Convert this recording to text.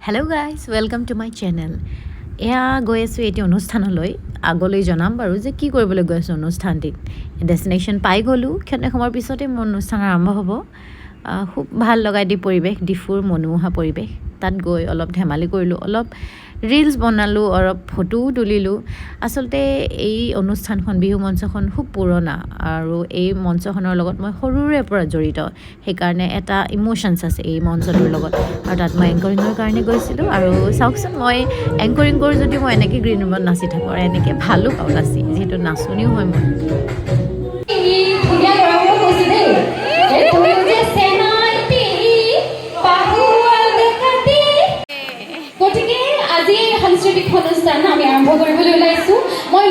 Hello' guys welcome to my channel. এয়া গৈ আছোঁ এটি অনুষ্ঠানলৈ। আগলৈ জনাম বাৰু যে কি কৰিবলৈ গৈ আছোঁ অনুষ্ঠানটিত। ডেষ্টিনেশ্যন পাই গ'লোঁ, ক্ষণে সময়ৰ পিছতে মোৰ অনুষ্ঠান আৰম্ভ হ'ব। খুব ভাল লগা এটি পৰিৱেশ, ডিফুৰ মনোমোহা পৰিৱেশ। তাত গৈ অলপ ধেমালি কৰিলোঁ, অলপ ৰিলছ বনালোঁ, অলপ ফটোও তুলিলোঁ। আচলতে এই অনুষ্ঠানখন, বিহু মঞ্চখন খুব পুৰণা আৰু এই মঞ্চখনৰ লগত মই সৰুৰে পৰা জড়িত। সেইকাৰণে এটা ইম'শ্যনছ আছে এই মঞ্চটোৰ লগত। আৰু তাত মই এংকৰিঙৰ কাৰণে গৈছিলোঁ। আৰু চাওকচোন, মই এংকৰিং কৰোঁ যদি মই এনেকৈ গ্ৰীণ ৰুমত নাচি থাকোঁ আৰু এনেকৈ ভালো পাওঁ নাচি, যিহেতু নাচনীও হয় মই। গতিকে আজি সাংস্কৃতিক অনুষ্ঠান আমি আৰম্ভ কৰিবলৈ ওলাইছোঁ। মই